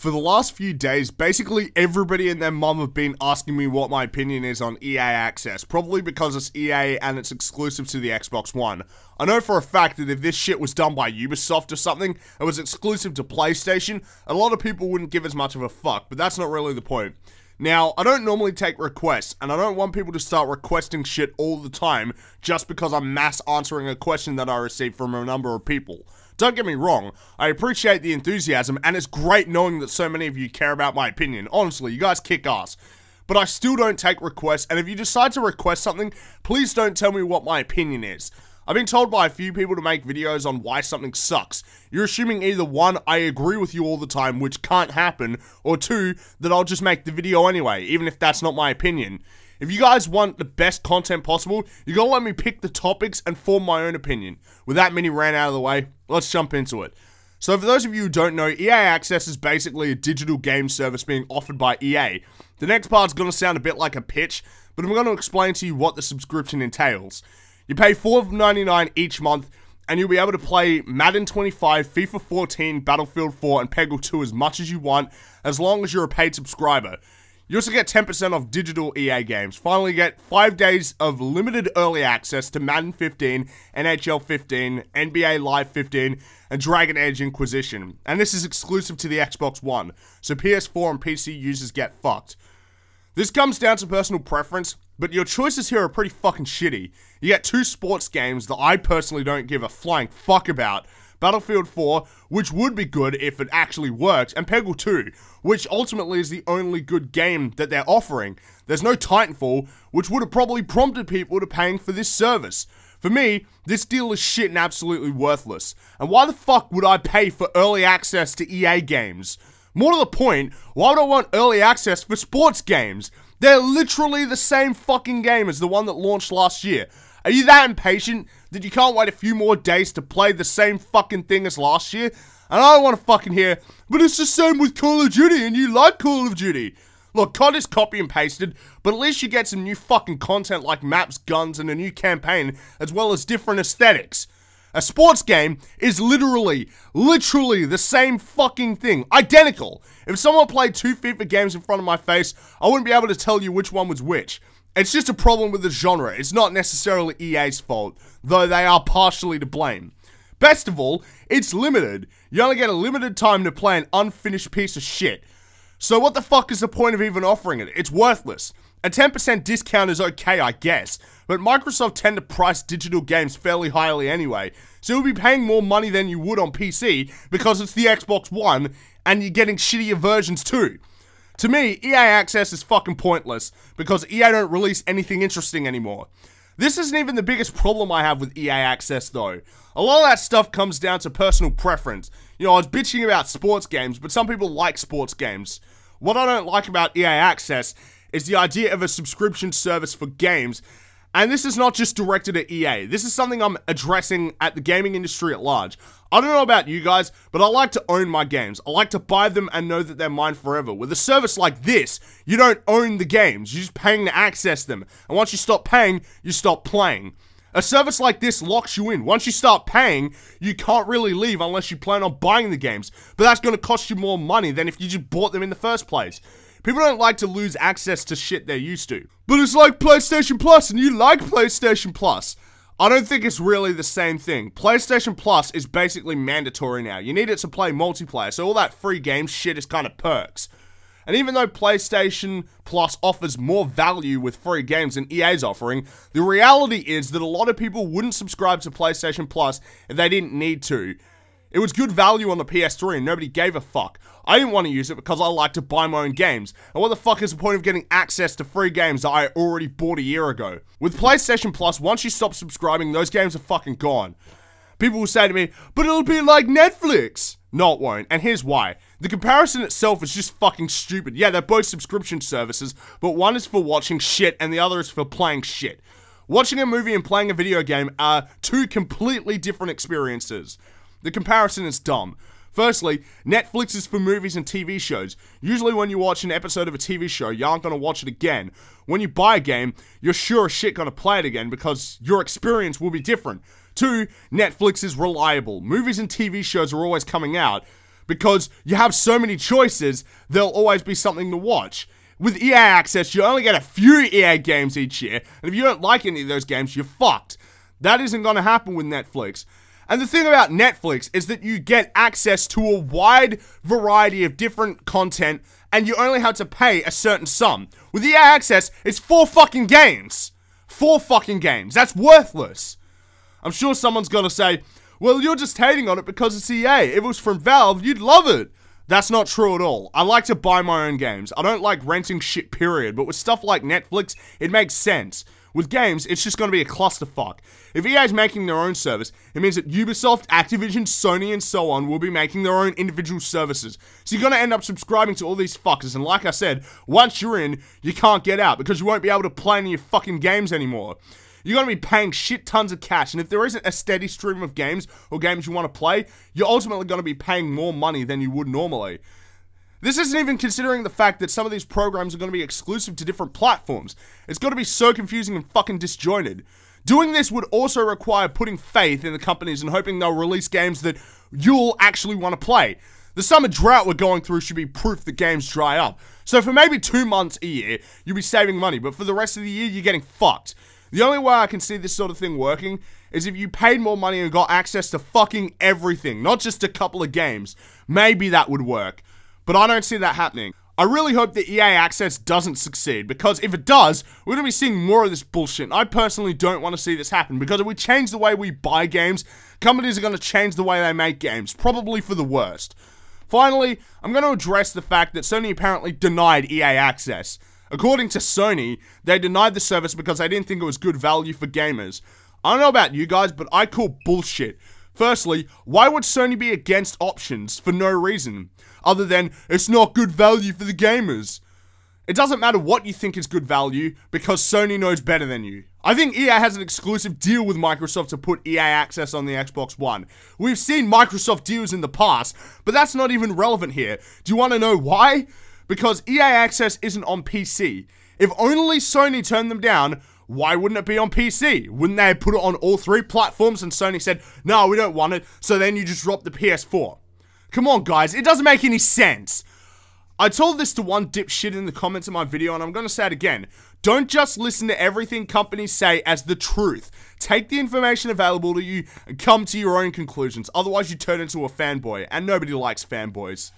For the last few days, basically everybody and their mum have been asking me what my opinion is on EA Access, probably because it's EA and it's exclusive to the Xbox One. I know for a fact that if this shit was done by Ubisoft or something, it was exclusive to PlayStation, a lot of people wouldn't give as much of a fuck, but that's not really the point. Now, I don't normally take requests, and I don't want people to start requesting shit all the time just because I'm mass answering a question that I received from a number of people. Don't get me wrong, I appreciate the enthusiasm, and it's great knowing that so many of you care about my opinion. Honestly, you guys kick ass. But I still don't take requests, and if you decide to request something, please don't tell me what my opinion is. I've been told by a few people to make videos on why something sucks. You're assuming either one, I agree with you all the time, which can't happen, or two, that I'll just make the video anyway, even if that's not my opinion. If you guys want the best content possible, you gotta let me pick the topics and form my own opinion. With that mini rant out of the way, let's jump into it. So for those of you who don't know, EA Access is basically a digital game service being offered by EA. The next part's gonna sound a bit like a pitch, but I'm gonna explain to you what the subscription entails. You pay $4.99 each month, and you'll be able to play Madden 25, FIFA 14, Battlefield 4, and Peggle 2 as much as you want, as long as you're a paid subscriber. You also get 10% off digital EA games. Finally, get 5 days of limited early access to Madden 15, NHL 15, NBA Live 15, and Dragon Age Inquisition. And this is exclusive to the Xbox One, so PS4 and PC users get fucked. This comes down to personal preference, but your choices here are pretty fucking shitty. You get 2 sports games that I personally don't give a flying fuck about. Battlefield 4, which would be good if it actually worked, and Peggle 2, which ultimately is the only good game that they're offering. There's no Titanfall, which would have probably prompted people to paying for this service. For me, this deal is shit and absolutely worthless. And why the fuck would I pay for early access to EA games? More to the point, why would I want early access for sports games? They're literally the same fucking game as the one that launched last year. Are you that impatient that you can't wait a few more days to play the same fucking thing as last year? And I don't want to fucking hear, but it's the same with Call of Duty and you like Call of Duty. Look, COD is copy and pasted, but at least you get some new fucking content like maps, guns, and a new campaign, as well as different aesthetics. A sports game is literally the same fucking thing. Identical. If someone played 2 FIFA games in front of my face, I wouldn't be able to tell you which one was which. It's just a problem with the genre. It's not necessarily EA's fault, though they are partially to blame. Best of all, it's limited. You only get a limited time to play an unfinished piece of shit. So what the fuck is the point of even offering it? It's worthless. A 10% discount is okay, I guess, but Microsoft tend to price digital games fairly highly anyway, so you'll be paying more money than you would on PC because it's the Xbox One and you're getting shittier versions too. To me, EA Access is fucking pointless because EA don't release anything interesting anymore. This isn't even the biggest problem I have with EA Access though. A lot of that stuff comes down to personal preference. You know, I was bitching about sports games, but some people like sports games. What I don't like about EA Access is the idea of a subscription service for games, and this is not just directed at EA. This is something I'm addressing at the gaming industry at large. I don't know about you guys, but I like to own my games. I like to buy them and know that they're mine forever. With a service like this, you don't own the games, you're just paying to access them, and once you stop paying, you stop playing. A service like this locks you in. Once you start paying, you can't really leave unless you plan on buying the games, but that's going to cost you more money than if you just bought them in the first place. People don't like to lose access to shit they're used to. But it's like PlayStation Plus, and you like PlayStation Plus. I don't think it's really the same thing. PlayStation Plus is basically mandatory now. You need it to play multiplayer, so all that free game shit is kind of perks. And even though PlayStation Plus offers more value with free games than EA's offering, the reality is that a lot of people wouldn't subscribe to PlayStation Plus if they didn't need to. It was good value on the PS3 and nobody gave a fuck. I didn't want to use it because I like to buy my own games. And what the fuck is the point of getting access to free games that I already bought a year ago? With PlayStation Plus, once you stop subscribing, those games are fucking gone. People will say to me, but it'll be like Netflix. No, it won't, and here's why. The comparison itself is just fucking stupid. Yeah, they're both subscription services, but one is for watching shit and the other is for playing shit. Watching a movie and playing a video game are 2 completely different experiences. The comparison is dumb. Firstly, Netflix is for movies and TV shows. Usually when you watch an episode of a TV show, you aren't going to watch it again. When you buy a game, you're sure as shit going to play it again because your experience will be different. 2, Netflix is reliable. Movies and TV shows are always coming out, because you have so many choices, there'll always be something to watch. With EA Access, you only get a few EA games each year, and if you don't like any of those games, you're fucked. That isn't going to happen with Netflix. And the thing about Netflix is that you get access to a wide variety of different content, and you only have to pay a certain sum. With EA Access, it's 4 fucking games. 4 fucking games. That's worthless. I'm sure someone's gonna say, well, you're just hating on it because it's EA. If it was from Valve, you'd love it. That's not true at all. I like to buy my own games. I don't like renting shit, period. But with stuff like Netflix, it makes sense. With games, it's just going to be a clusterfuck. If EA is making their own service, it means that Ubisoft, Activision, Sony, and so on will be making their own individual services. So you're going to end up subscribing to all these fuckers. And like I said, once you're in, you can't get out because you won't be able to play any of your fucking games anymore. You're going to be paying shit tons of cash, and if there isn't a steady stream of games or games you want to play, you're ultimately going to be paying more money than you would normally. This isn't even considering the fact that some of these programs are going to be exclusive to different platforms. It's going to be so confusing and fucking disjointed. Doing this would also require putting faith in the companies and hoping they'll release games that you'll actually want to play. The summer drought we're going through should be proof that games dry up. So for maybe 2 months a year, you'll be saving money, but for the rest of the year, you're getting fucked. The only way I can see this sort of thing working is if you paid more money and got access to fucking everything, not just a couple of games. Maybe that would work, but I don't see that happening. I really hope that EA Access doesn't succeed, because if it does, we're going to be seeing more of this bullshit, and I personally don't want to see this happen, because if we change the way we buy games, companies are going to change the way they make games, probably for the worst. Finally, I'm going to address the fact that Sony apparently denied EA Access. According to Sony, they denied the service because they didn't think it was good value for gamers. I don't know about you guys, but I call bullshit. Firstly, why would Sony be against options for no reason, other than it's not good value for the gamers? It doesn't matter what you think is good value, because Sony knows better than you. I think EA has an exclusive deal with Microsoft to put EA Access on the Xbox One. We've seen Microsoft deals in the past, but that's not even relevant here. Do you want to know why? Because EA Access isn't on PC. If only Sony turned them down, why wouldn't it be on PC? Wouldn't they have put it on all 3 platforms and Sony said, no, we don't want it, so then you just drop the PS4? Come on, guys, it doesn't make any sense. I told this to one dipshit in the comments of my video, and I'm going to say it again. Don't just listen to everything companies say as the truth. Take the information available to you and come to your own conclusions. Otherwise, you turn into a fanboy, and nobody likes fanboys.